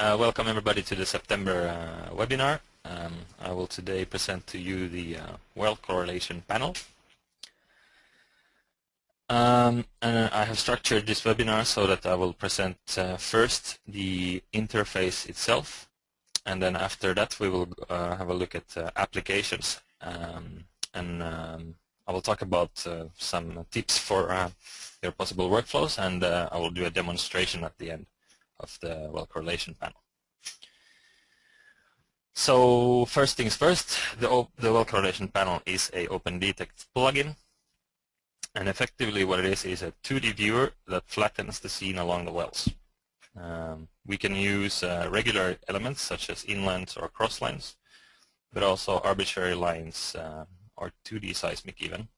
Welcome everybody to the September webinar. I will today present to you the well correlation panel. And I have structured this webinar so that I will present first the interface itself, and then after that we will have a look at applications. I will talk about some tips for your possible workflows, and I will do a demonstration at the end of the well correlation panel. So first things first, the well correlation panel is a OpendTect plugin, and effectively what it is a 2D viewer that flattens the scene along the wells. We can use regular elements such as inlines or crosslines, but also arbitrary lines or 2D seismic even.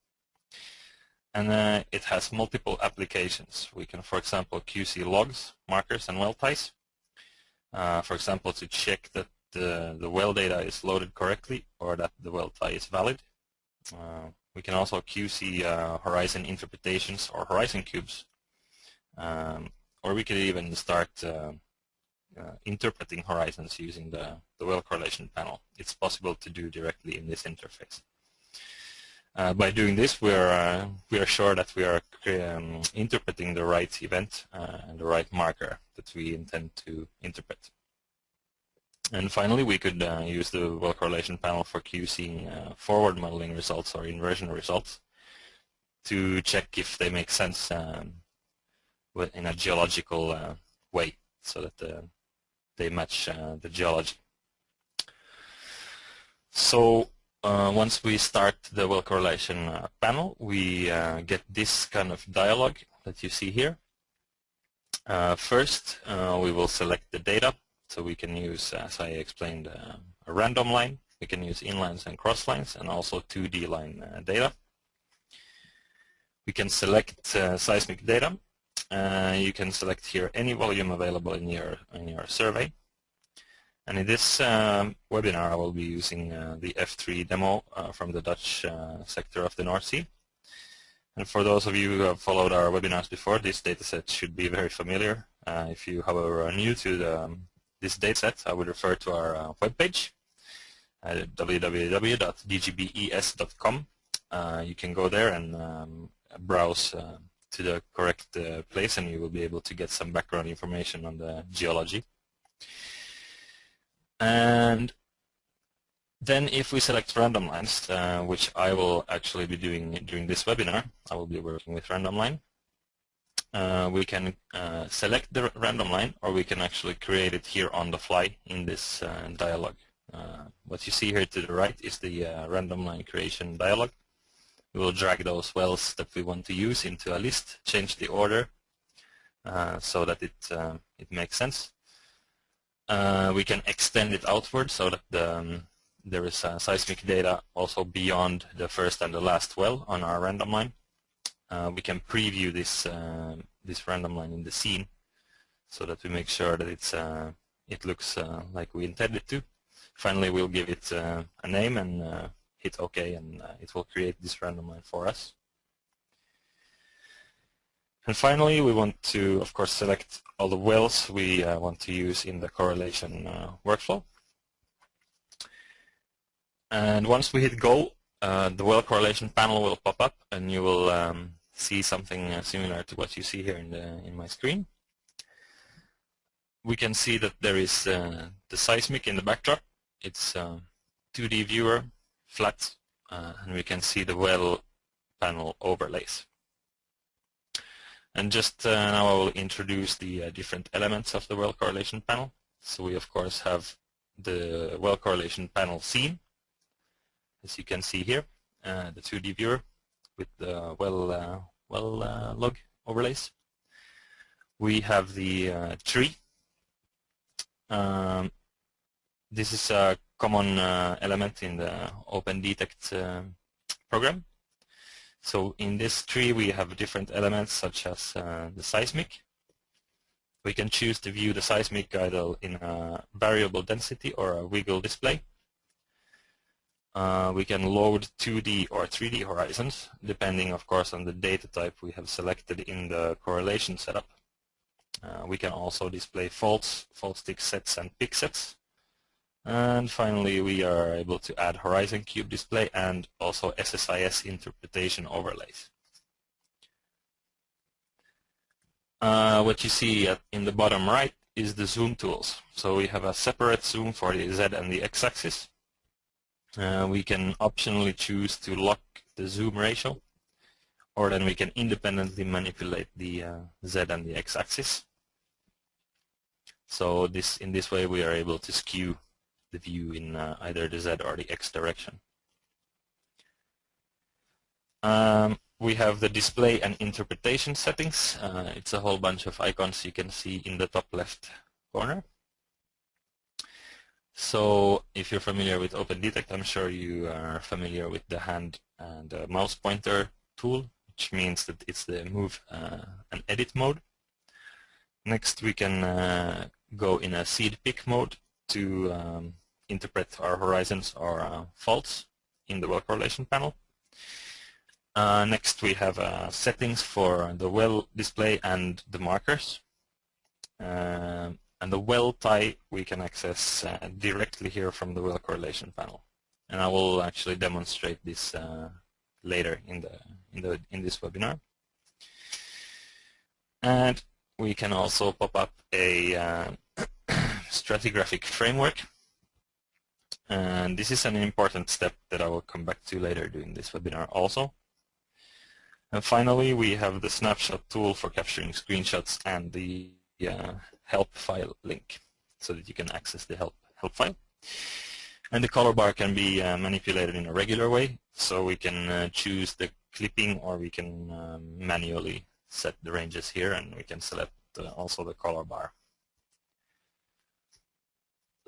And it has multiple applications. We can, for example, QC logs, markers, and well ties. For example, to check that the well data is loaded correctly or that the well tie is valid. We can also QC horizon interpretations or horizon cubes. Or we could even start interpreting horizons using the well correlation panel. It's possible to do directly in this interface. By doing this, we are sure that we are interpreting the right event and the right marker that we intend to interpret. And finally, we could use the well correlation panel for QCing forward modeling results or inversion results to check if they make sense in a geological way, so that they match the geology. So once we start the well correlation panel, we get this kind of dialog that you see here. First, we will select the data. So we can use, as I explained, a random line. We can use inlines and crosslines, and also 2D line data. We can select seismic data. You can select here any volume available in your survey. And in this webinar, I will be using the F3 demo from the Dutch sector of the North Sea. And for those of you who have followed our webinars before, this dataset should be very familiar. If you, however, are new to this dataset, I would refer to our webpage at www.dgbes.com. You can go there and browse to the correct place, and you will be able to get some background information on the geology. And then if we select random lines, which I will actually be doing during this webinar, I will be working with random line. We can select the random line, or we can actually create it here on the fly in this dialog. What you see here to the right is the random line creation dialog. We will drag those wells that we want to use into a list, change the order so that it makes sense. We can extend it outward so that there is seismic data also beyond the first and the last well on our random line. We can preview this random line in the scene so that we make sure that it looks like we intended to. Finally, we'll give it a name and hit OK, and it will create this random line for us. And finally, we want to, of course, select all the wells we want to use in the correlation workflow. And once we hit go, the well correlation panel will pop up, and you will see something similar to what you see here in my screen. We can see that there is the seismic in the backdrop. It's 2D viewer, flat, and we can see the well panel overlays. And just now I will introduce the different elements of the well correlation panel. So we of course have the well correlation panel scene, as you can see here, the 2D viewer with the well log overlays. We have the tree. This is a common element in the OpendTect program. So in this tree we have different elements such as the seismic. We can choose to view the seismic either in a variable density or a wiggle display. We can load 2D or 3D horizons, depending of course on the data type we have selected in the correlation setup. We can also display faults, fault stick sets, and pick sets. And finally, we are able to add horizon cube display and also SSIS interpretation overlays. What you see in the bottom right is the zoom tools. So we have a separate zoom for the Z and the X-axis. We can optionally choose to lock the zoom ratio, or then we can independently manipulate the Z and the X-axis. So in this way we are able to skew the view in either the Z or the X direction. We have the display and interpretation settings. It's a whole bunch of icons you can see in the top left corner. So if you're familiar with OpendTect, I'm sure you are familiar with the hand and mouse pointer tool, which means that it's the move and edit mode. Next we can go in a seed pick mode to interpret our horizons or faults in the well correlation panel. Next we have settings for the well display and the markers. And the well tie we can access directly here from the well correlation panel. And I will actually demonstrate this later in this webinar. And we can also pop up a stratigraphic framework. And this is an important step that I will come back to later during this webinar also. And finally, we have the snapshot tool for capturing screenshots and the help file link, so that you can access the help file. And the color bar can be manipulated in a regular way, so we can choose the clipping, or we can manually set the ranges here, and we can select also the color bar.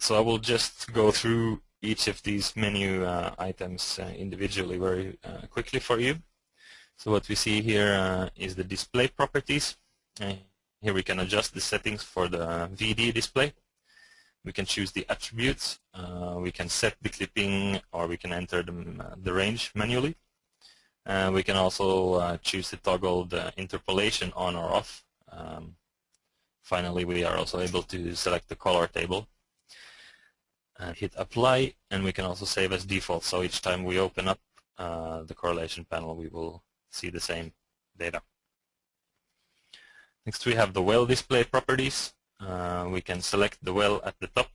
So I will just go through each of these menu items individually very quickly for you. So what we see here is the display properties. Here we can adjust the settings for the VD display. We can choose the attributes. We can set the clipping, or we can enter the range manually. We can also choose to toggle the interpolation on or off. Finally, we are also able to select the color table and hit apply, and we can also save as default. So each time we open up the correlation panel, we will see the same data. Next we have the well display properties. We can select the well at the top.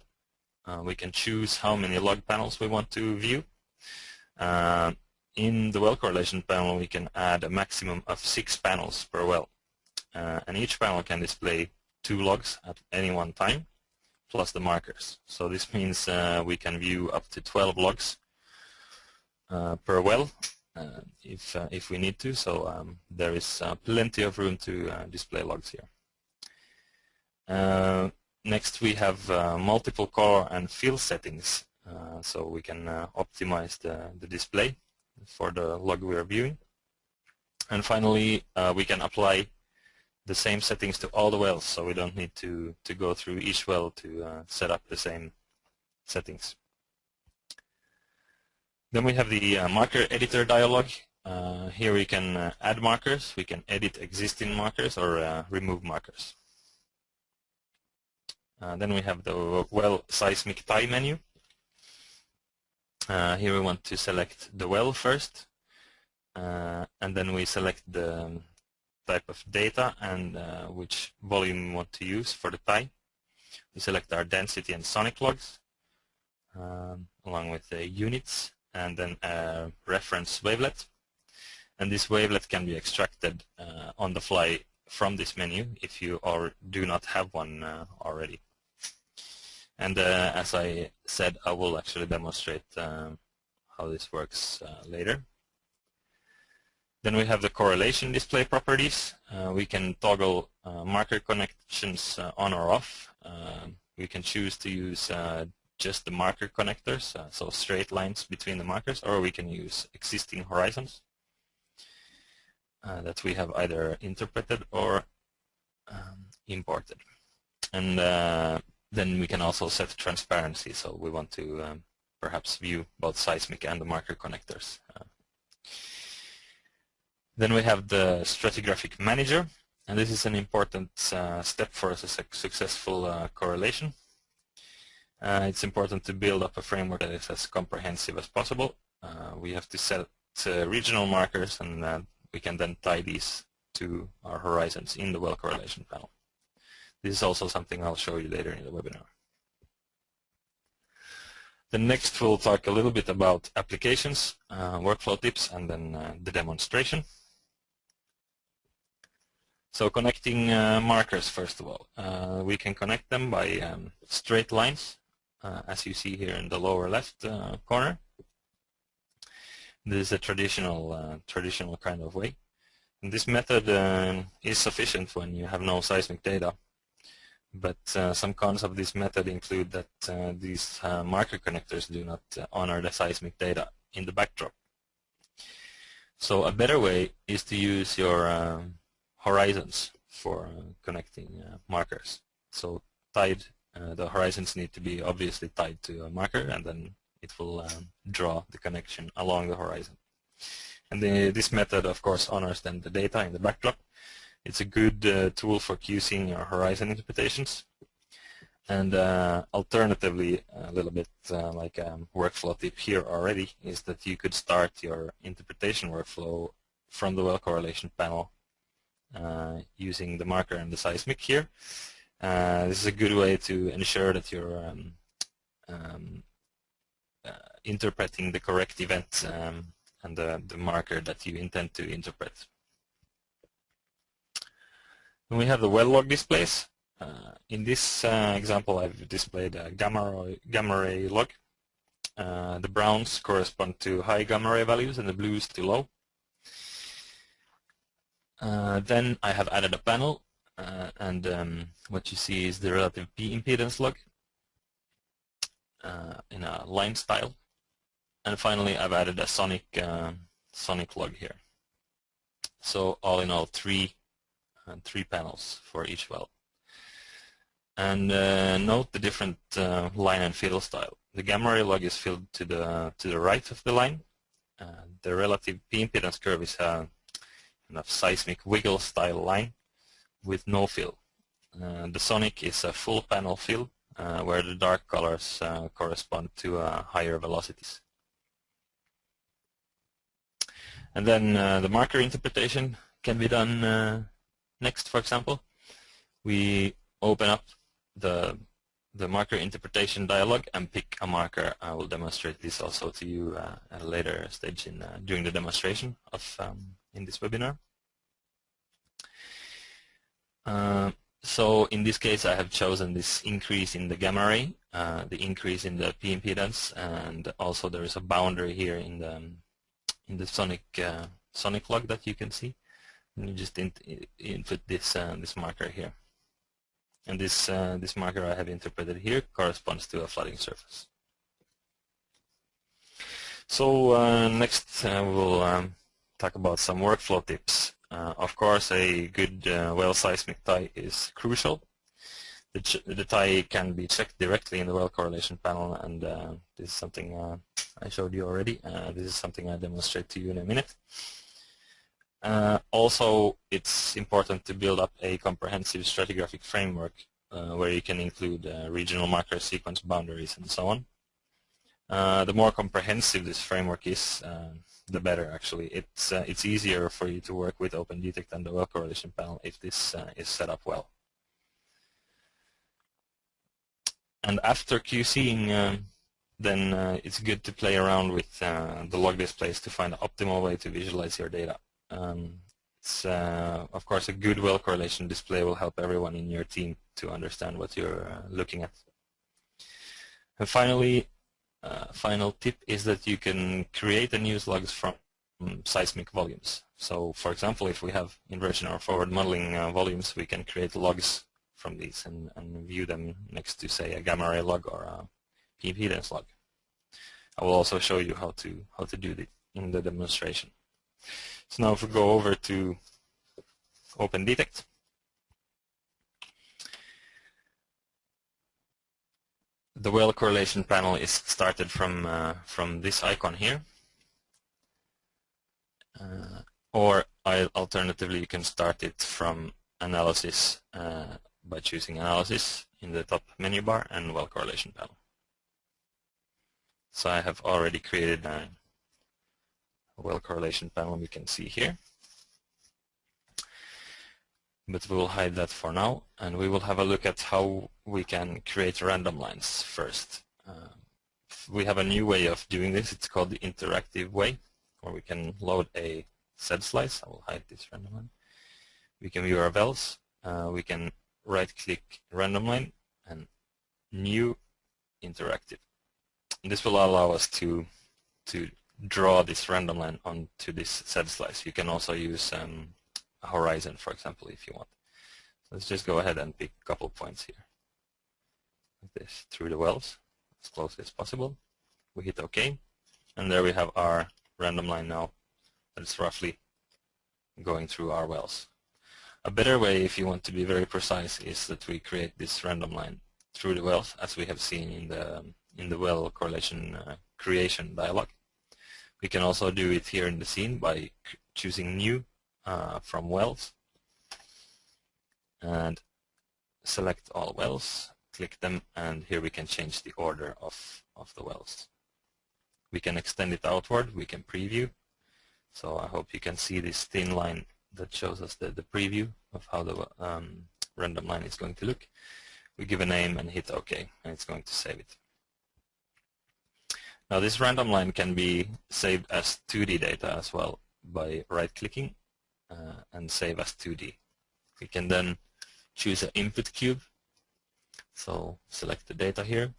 We can choose how many log panels we want to view. In the well correlation panel we can add a maximum of 6 panels per well. And each panel can display 2 logs at any one time, plus the markers. So this means we can view up to 12 logs per well. If we need to, so there is plenty of room to display logs here. Next we have multiple color and fill settings, so we can optimize the display for the log we are viewing. And finally we can apply the same settings to all the wells, so we don't need to go through each well to set up the same settings. Then we have the marker editor dialog. Here we can add markers, we can edit existing markers, or remove markers. Then we have the well seismic tie menu. Here we want to select the well first, and then we select the type of data and which volume we want to use for the tie. We select our density and sonic logs, along with the units, and then a reference wavelet. And this wavelet can be extracted on the fly from this menu if you do not have one already. And as I said, I will actually demonstrate how this works later. Then we have the correlation display properties. We can toggle marker connections on or off. We can choose to use just the marker connectors, so straight lines between the markers, or we can use existing horizons that we have either interpreted or imported. And then we can also set transparency, so we want to perhaps view both seismic and the marker connectors. Then we have the stratigraphic manager. And this is an important step for a successful correlation. It's important to build up a framework that is as comprehensive as possible. We have to set regional markers, and we can then tie these to our horizons in the well correlation panel. This is also something I'll show you later in the webinar. Then next we'll talk a little bit about applications, workflow tips, and then the demonstration. So connecting markers, first of all. We can connect them by straight lines, as you see here in the lower left corner. This is a traditional kind of way. And this method is sufficient when you have no seismic data. But some cons of this method include that these marker connectors do not honor the seismic data in the backdrop. So a better way is to use your horizons for connecting markers. So the horizons need to be obviously tied to a marker, and then it will draw the connection along the horizon. And this method, of course, honors then the data in the backdrop. It's a good tool for QCing your horizon interpretations. And alternatively, a little bit like a workflow tip here already, is that you could start your interpretation workflow from the well correlation panel using the marker and the seismic here. This is a good way to ensure that you're interpreting the correct event and the marker that you intend to interpret. Then we have the well log displays. In this example, I've displayed a gamma ray log. The browns correspond to high gamma ray values and the blues to low. Then I have added a panel, and what you see is the relative P impedance log in a line style. And finally, I've added a sonic log here. So all in all, three panels for each well. And note the different line and fill style. The gamma ray log is filled to the right of the line. The relative P impedance curve is a kind of seismic wiggle style line with no fill. The sonic is a full panel fill where the dark colors correspond to higher velocities. And then the marker interpretation can be done next. For example, we open up the marker interpretation dialog and pick a marker. I will demonstrate this also to you at a later stage during the demonstration of in this webinar. So in this case, I have chosen this increase in the gamma ray, the increase in the P impedance, and also there is a boundary here in the sonic log that you can see. And you just input this marker here, and this marker I have interpreted here corresponds to a flooding surface. So next we'll talk about some workflow tips. Of course, a good well seismic tie is crucial. The tie can be checked directly in the well correlation panel, and this is something I showed you already. This is something I'll demonstrate to you in a minute. Also, it's important to build up a comprehensive stratigraphic framework where you can include regional marker sequence boundaries and so on. The more comprehensive this framework is, the better. Actually, it's easier for you to work with OpendTect and the well correlation panel if this is set up well. And after QCing, then it's good to play around with the log displays to find the optimal way to visualize your data. Of course, a good well correlation display will help everyone in your team to understand what you're looking at. And finally, final tip is that you can create and use logs from seismic volumes. So, for example, if we have inversion or forward modeling volumes, we can create logs from these and view them next to, say, a gamma ray log or a P impedance log. I will also show you how to do it in the demonstration. So now if we go over to OpendTect, the well correlation panel is started from this icon here, or alternatively you can start it from analysis by choosing analysis in the top menu bar and well correlation panel. So I have already created a well correlation panel we can see here. But we will hide that for now, and we will have a look at how we can create random lines first. We have a new way of doing this. It's called the interactive way, where we can load a Z slice. I will hide this random line. We can view our vels. We can right-click random line and new interactive. And this will allow us to draw this random line onto this Z slice. You can also use a horizon, for example, if you want. So let's just go ahead and pick a couple points here, like this, through the wells, as closely as possible. We hit OK, and there we have our random line now that's roughly going through our wells. A better way, if you want to be very precise, is that we create this random line through the wells, as we have seen in the well correlation creation dialog. We can also do it here in the scene by choosing new from wells and select all wells, click them, and here we can change the order of the wells. We can extend it outward, we can preview. So I hope you can see this thin line that shows us the preview of how the random line is going to look. We give a name and hit OK, and it's going to save it. Now this random line can be saved as 2D data as well by right-clicking and save as 2D. We can then choose an input cube. So select the data here,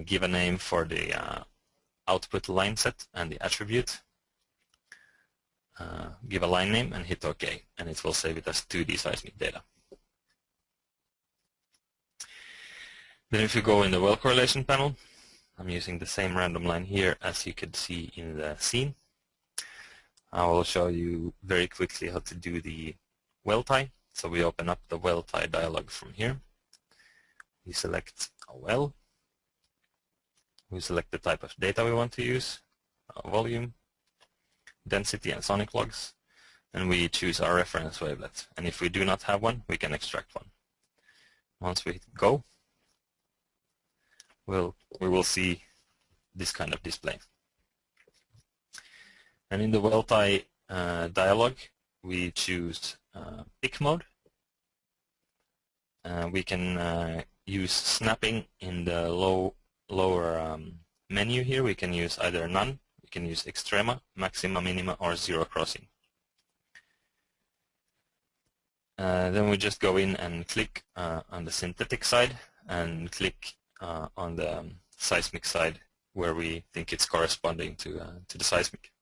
give a name for the output line set and the attribute, give a line name and hit OK, and it will save it as 2D seismic data. Then if you go in the well correlation panel, I'm using the same random line here as you could see in the scene. I will show you very quickly how to do the well tie. So we open up the well tie dialog from here. We select a well. We select the type of data we want to use, volume, density, and sonic logs, and we choose our reference wavelet. And if we do not have one, we can extract one. Once we hit go, we will see this kind of display. And in the well tie dialog, we choose pick mode. We can use snapping in the lower menu here. We can use either none, we can use extrema, maxima, minima, or zero crossing. Then we just go in and click on the synthetic side and click on the seismic side where we think it's corresponding to the seismic.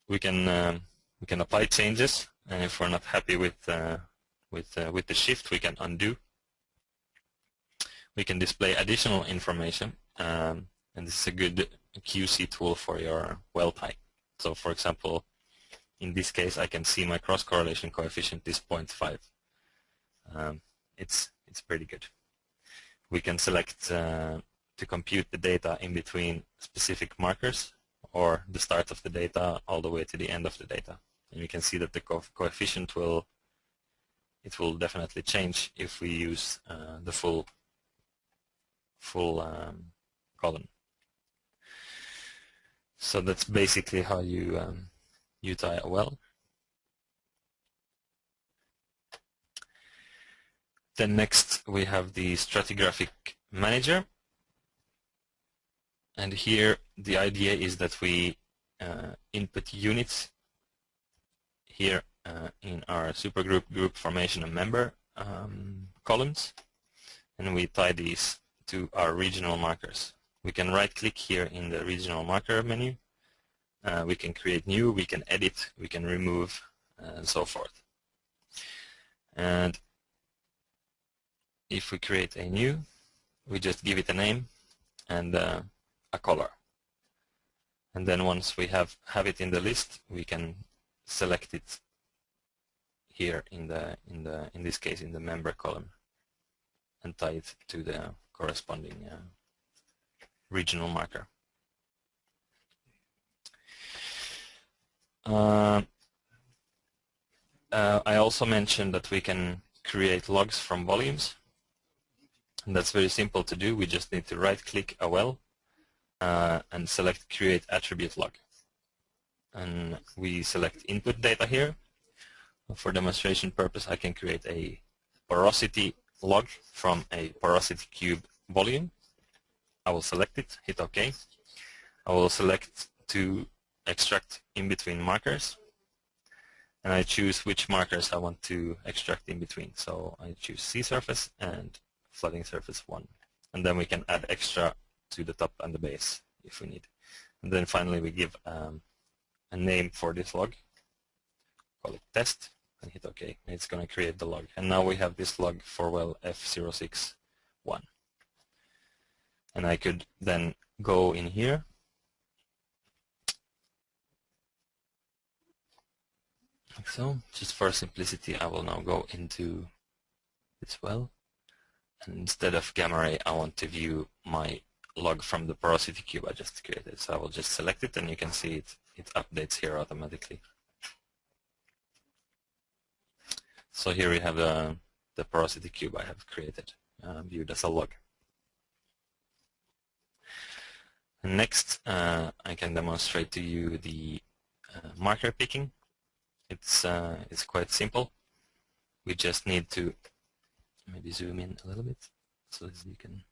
We can apply changes, and if we're not happy with the shift, we can undo. We can display additional information, and this is a good QC tool for your well tie. So, for example, in this case, I can see my cross correlation coefficient is 0.5. It's pretty good. We can select to compute the data in between specific markers, or the start of the data all the way to the end of the data. And you can see that the coefficient will definitely change if we use the full column. So that's basically how you tie a well. Then next we have the stratigraphic manager. And here the idea is that we input units here in our supergroup, group formation, and member columns, and we tie these to our regional markers. We can right-click here in the regional marker menu. We can create new, we can edit, we can remove, and so forth. And if we create a new, we just give it a name and a color. And then once we have it in the list, we can select it here in this case in the member column and tie it to the corresponding regional marker. I also mentioned that we can create logs from volumes. And that's very simple to do. We just need to right-click a well and select Create Attribute Log. And we select input data here. For demonstration purpose, I can create a porosity log from a porosity cube volume. I will select it, hit OK. I will select to extract in between markers. And I choose which markers I want to extract in between. So I choose sea surface and flooding surface 1. And then we can add extra to the top and the base if we need. And then finally we give a name for this log. Call it test and hit OK. And it's going to create the log. And now we have this log for well F061. And I could then go in here like so. Just for simplicity, I will now go into this well. And instead of gamma ray, I want to view my log from the porosity cube I just created. So I will just select it, and you can see it updates here automatically. So here we have the porosity cube I have created, viewed as a log. And next, I can demonstrate to you the marker picking. It's quite simple. We just need to maybe zoom in a little bit so that you can.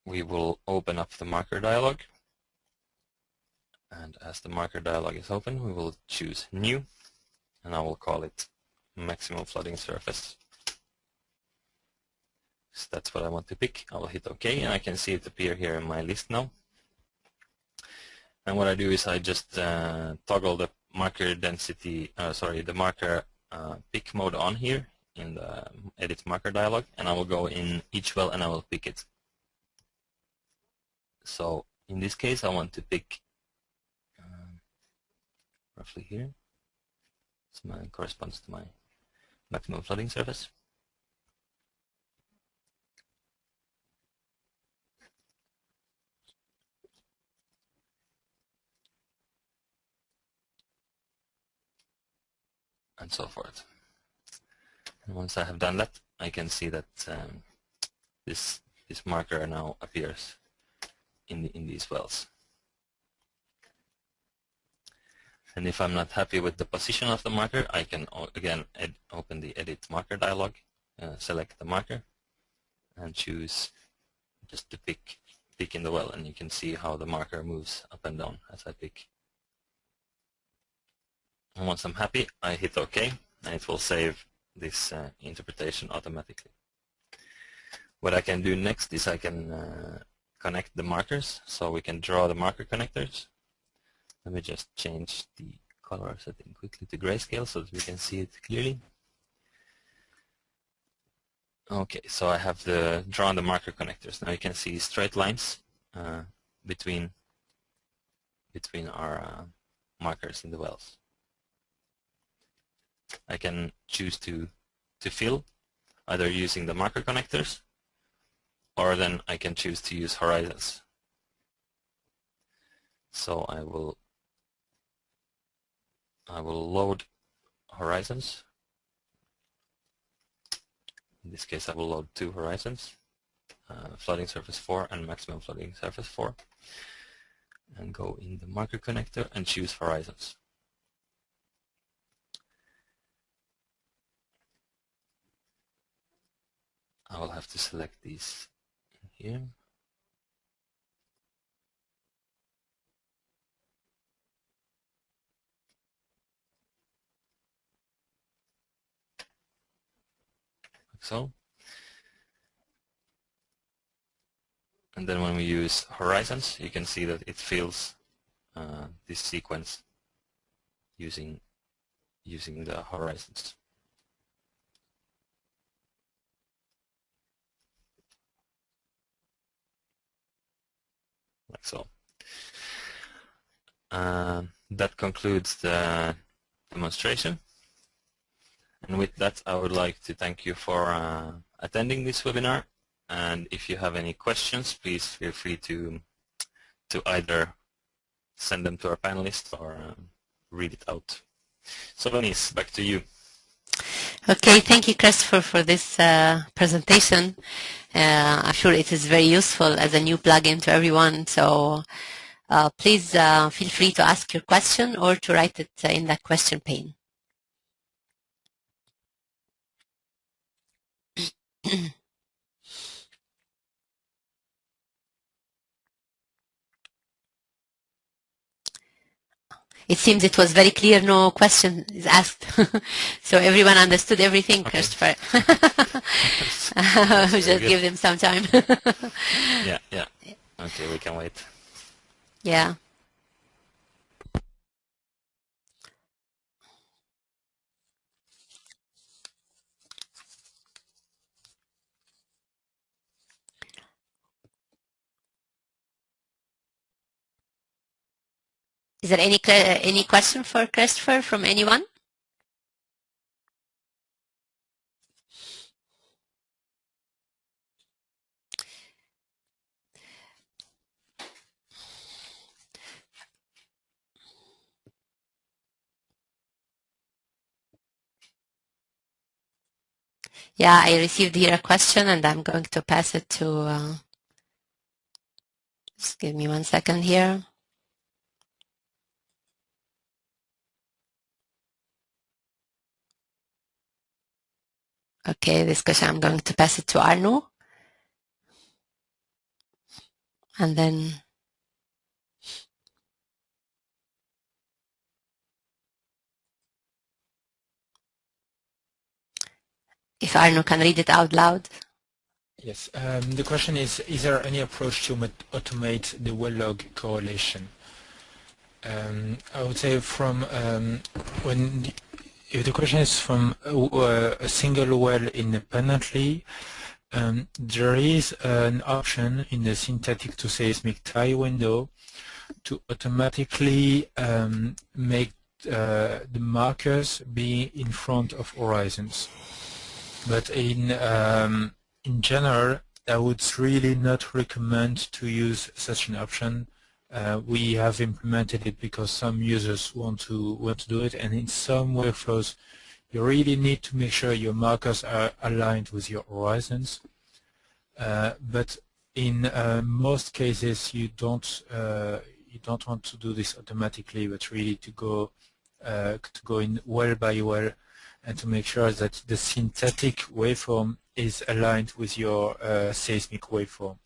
We will open up the marker dialog, and as the marker dialog is open, we will choose New, and I will call it Maximum Flooding Surface. So that's what I want to pick. I will hit OK, and I can see it appear here in my list now. And what I do is I just toggle the marker density, the marker pick mode on here in the edit marker dialog, and I will go in each well and I will pick it. So in this case, I want to pick roughly here. So mine corresponds to my maximum flooding surface. And so forth. And once I have done that, I can see that this marker now appears in these wells. And if I'm not happy with the position of the marker, I can again open the Edit Marker dialog, select the marker, and choose just to pick in the well, and you can see how the marker moves up and down as I pick. And once I'm happy, I hit OK, and it will save this interpretation automatically. What I can do next is I can connect the markers, so we can draw the marker connectors. Let me just change the color setting quickly to grayscale so that we can see it clearly. Okay, so I have drawn the marker connectors. Now you can see straight lines between our markers in the wells. I can choose to fill either using the marker connectors, or then I can choose to use horizons. So I will load horizons. In this case, I will load 2 horizons, flooding surface 4 and maximum flooding surface 4, and go in the marker connector and choose horizons. I will have to select these in here. Like so. And then when we use horizons, you can see that it fills this sequence using the horizons. Like so. That concludes the demonstration. And with that, I would like to thank you for attending this webinar. And if you have any questions, please feel free to either send them to our panelists or read it out. So Denise, back to you. Okay, thank you, Kristoffer, for this presentation. I'm sure it is very useful as a new plugin to everyone. So please feel free to ask your question or to write it in the question pane. It seems it was very clear, no question is asked. So everyone understood everything, okay. Kristoffer. Just give them some time. Yeah. Okay, we can wait. Yeah. Is there any question for Kristoffer from anyone? Yeah, I received here a question and I'm going to pass it to, just give me 1 second here. Okay, this question I'm going to pass it to Arno. And then if Arno can read it out loud. Yes, the question is there any approach to automate the well log correlation? I would say from if the question is from a single well independently, there is an option in the synthetic to seismic tie window to automatically make the markers be in front of horizons. But in general, I would really not recommend to use such an option. We have implemented it because some users want to do it, and in some workflows, you really need to make sure your markers are aligned with your horizons. But in most cases, you don't want to do this automatically, but really to go in well by well, and to make sure that the synthetic waveform is aligned with your seismic waveform.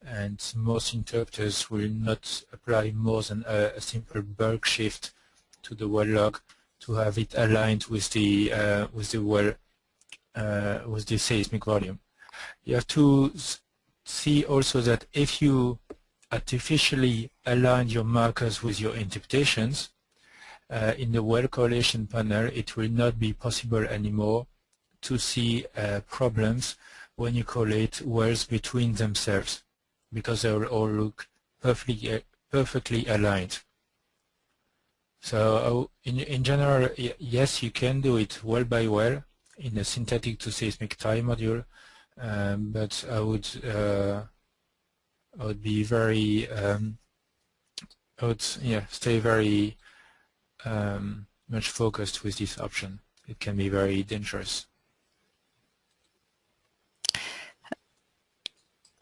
And most interpreters will not apply more than a simple bulk shift to the well log to have it aligned with the seismic volume. You have to see also that if you artificially align your markers with your interpretations, in the well correlation panel, it will not be possible anymore to see problems when you correlate wells between themselves, because they will all look perfectly aligned. So in general, yes, you can do it well by well in a synthetic to seismic tie module, but I would be very stay very much focused with this option. It can be very dangerous.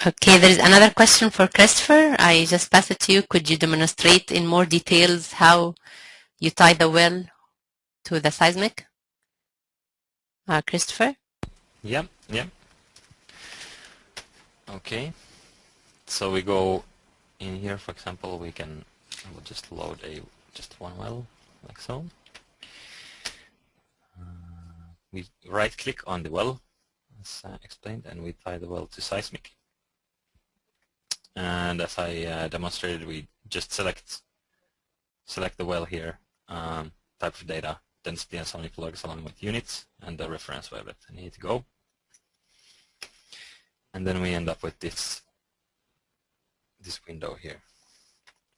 Okay, there is another question for Kristoffer. I just pass it to you. Could you demonstrate in more details how you tie the well to the seismic? Kristoffer? Yeah. Okay. So we go in here, for example, I will just load just one well, like so. We right-click on the well, as explained, and we tie the well to seismic. And as I demonstrated, we just select the well here, type of data, density and sonic logs along with units, and the reference wavelet. And hit go. And then we end up with this window here.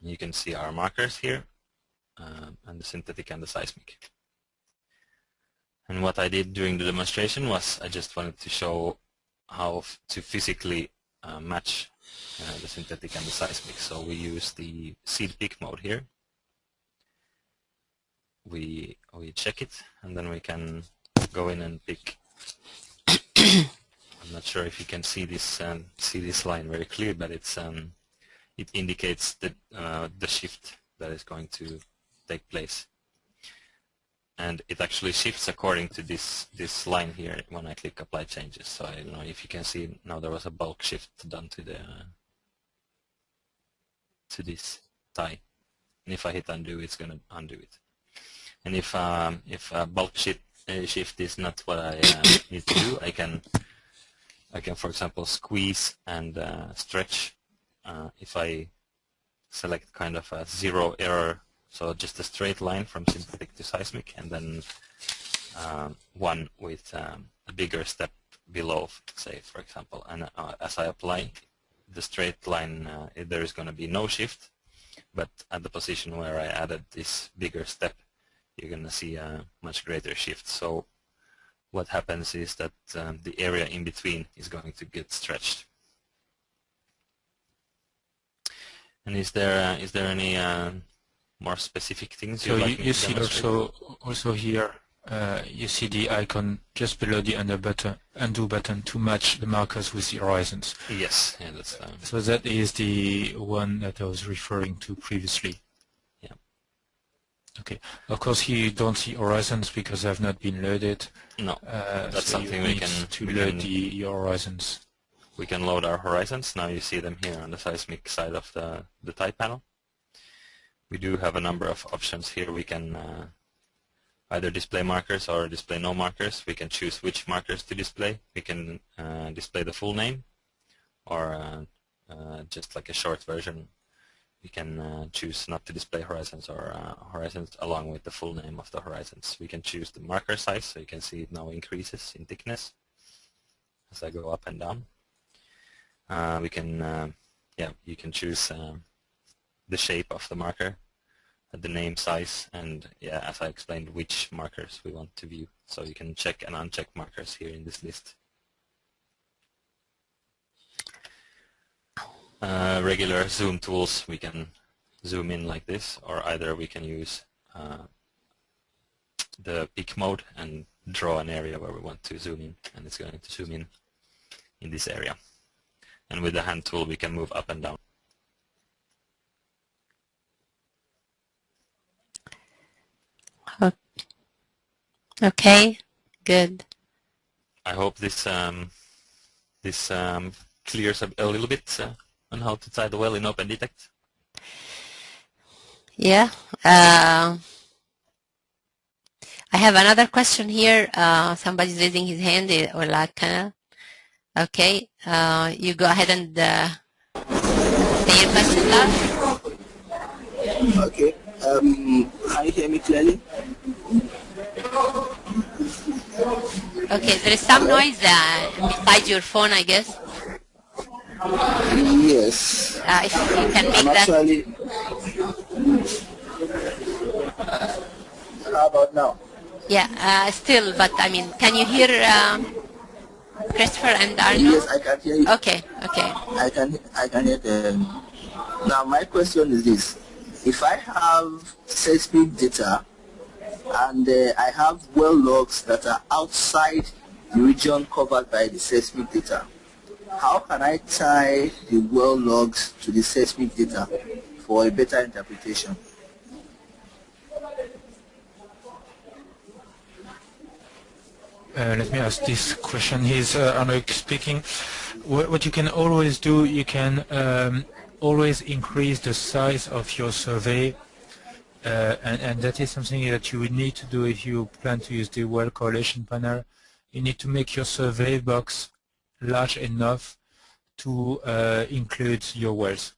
You can see our markers here, and the synthetic and the seismic. And what I did during the demonstration was I just wanted to show how to physically match the synthetic and the seismic. So we use the seed pick mode here. We check it, and then we can go in and pick. I'm not sure if you can see this line very clear, but it's it indicates the shift that is going to take place, and it actually shifts according to this line here when I click apply changes. So I don't know if you can see now there was a bulk shift done to this tie, and if I hit undo, it's going to undo it. And if bulk shift is not what I need to do, I can for example squeeze and stretch. If I select kind of a zero error, so just a straight line from synthetic to seismic, and then one with a bigger step below, say for example, and as I apply the straight line, there is going to be no shift, but at the position where I added this bigger step, you're going to see a much greater shift. So what happens is that the area in between is going to get stretched. And is there any more specific things so you'd like you to see also here you see the icon just below the undo button to match the markers with the horizons. Yes, yeah, that's so that is the one that I was referring to previously. Yeah. Okay. Of course, here you don't see horizons because they have not been loaded. No, that's so something we can load your horizons. We can load our horizons. Now you see them here on the seismic side of the type panel. We do have a number of options here. We can either display markers or display no markers. We can choose which markers to display. We can display the full name, or just like a short version. We can choose not to display horizons or horizons along with the full name of the horizons. We can choose the marker size, so you can see it now increases in thickness as I go up and down. We can, you can choose the shape of the marker, the name size, and as I explained, which markers we want to view. So you can check and uncheck markers here in this list. Regular zoom tools, we can zoom in like this, or either we can use the pick mode and draw an area where we want to zoom in, and it's going to zoom in this area. And with the hand tool we can move up and down. Okay, good. I hope this clears up a little bit on how to tie the well in OpendTect. Yeah. I have another question here. Somebody's raising his hand, or like, okay. You go ahead and say your question, Lars. Okay. Can you hear me clearly? Okay, there is some noise beside your phone, I guess. Yes. If you can make I'm that. actually. How about now? Yeah, still, but I mean, can you hear Kristoffer and Arno? Yes, I can hear you. Okay, okay. I can hear them. Now my question is this: if I have seismic data and I have well logs that are outside the region covered by the seismic data, how can I tie the well logs to the seismic data for a better interpretation? Let me ask this question. Here's Arno speaking. What you can always do, you can always increase the size of your survey, and that is something that you will need to do if you plan to use the well correlation panel. You need to make your survey box large enough to include your wells,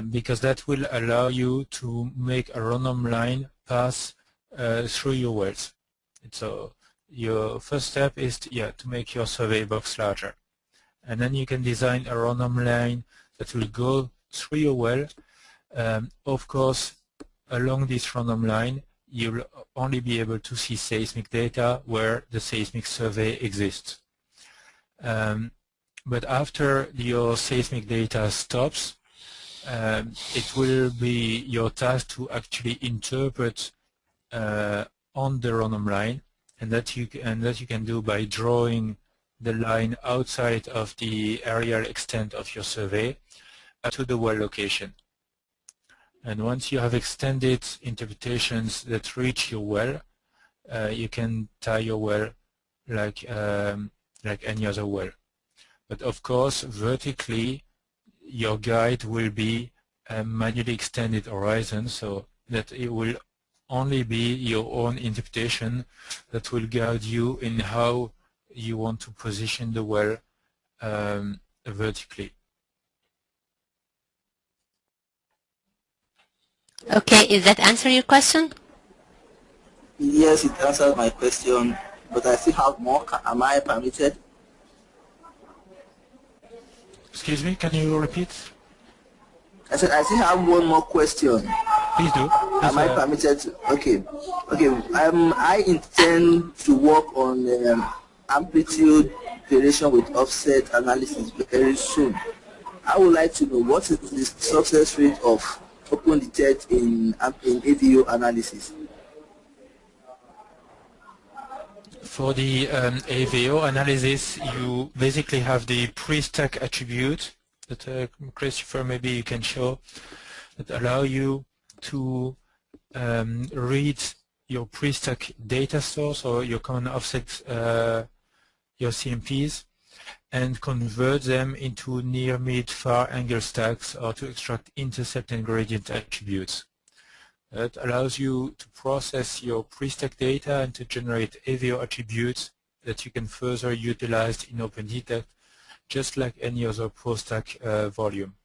because that will allow you to make a random line pass through your wells. So your first step is to make your survey box larger, and then you can design a random line that will go through your well. Of course, along this random line you'll only be able to see seismic data where the seismic survey exists. But after your seismic data stops, it will be your task to actually interpret on the random line, and that you can do by drawing the line outside of the areal extent of your survey up to the well location. And once you have extended interpretations that reach your well, you can tie your well like any other well. But of course, vertically, your guide will be a manually extended horizon, so that it will only be your own interpretation that will guide you in how you want to position the well vertically. Okay, is that answer your question? Yes, it answers my question, but I still have more. Am I permitted? Excuse me, can you repeat? I said I still have one more question. Please do. Am I permitted to? Okay. I intend to work on amplitude variation with offset analysis very soon. I would like to know what is the success rate of OpendTect in AVO analysis. For the AVO analysis, you basically have the pre-stack attribute that Kristoffer, maybe you can show, that allow you to read your pre-stack data source or your common offset, your CMPs, and convert them into near, mid, far angle stacks, or to extract intercept and gradient attributes. That allows you to process your pre-stack data and to generate AVO attributes that you can further utilize in OpendTect, just like any other post-stack volume.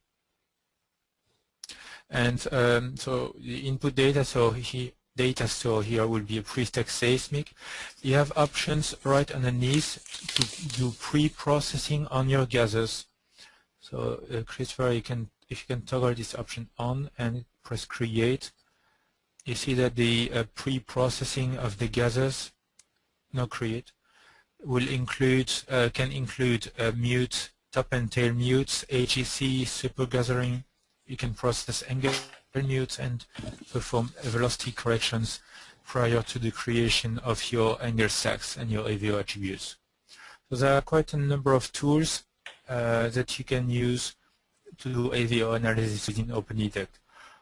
And so the input data store here will be a pre-stack seismic. You have options right underneath to do pre-processing on your gathers. So Kristoffer, if you can toggle this option on and press create, you see that the pre-processing of the gathers, no create, will include, can include mute, top and tail mutes, AGC, super gathering. You can process angle mutes and perform velocity corrections prior to the creation of your angle stacks and your AVO attributes. So there are quite a number of tools that you can use to do AVO analysis within OpendTect.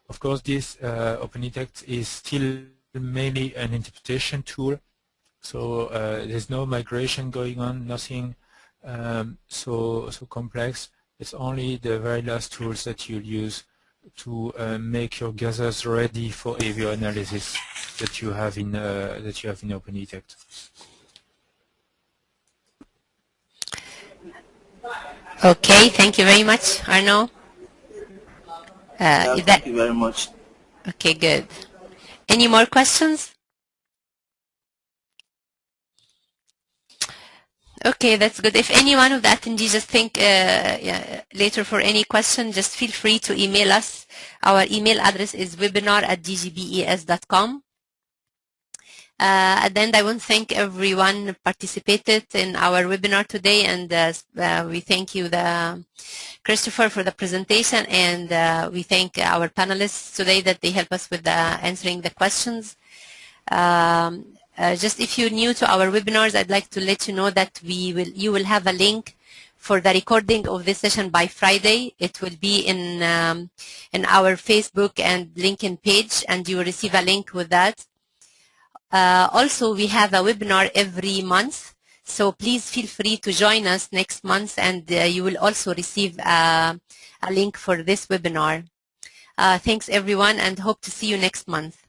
Of course, this OpendTect is still mainly an interpretation tool, so there's no migration going on, nothing so complex. It's only the very last tools that you'll use to make your gathers ready for AVO analysis that you have in OpendTect. Okay, thank you very much, Arno. Thank you very much. Okay, good. Any more questions? Okay, that's good. If any one of the attendees just think later for any question, just feel free to email us. Our email address is webinar@dgbes.com. At the end, I want to thank everyone who participated in our webinar today, and we thank you, Kristoffer, for the presentation, and we thank our panelists today that they help us with answering the questions. Just if you're new to our webinars, I'd like to let you know that you will have a link for the recording of this session by Friday. It will be in our Facebook and LinkedIn page, and you will receive a link with that. Also, we have a webinar every month, so please feel free to join us next month, and you will also receive a link for this webinar. Thanks everyone, and hope to see you next month.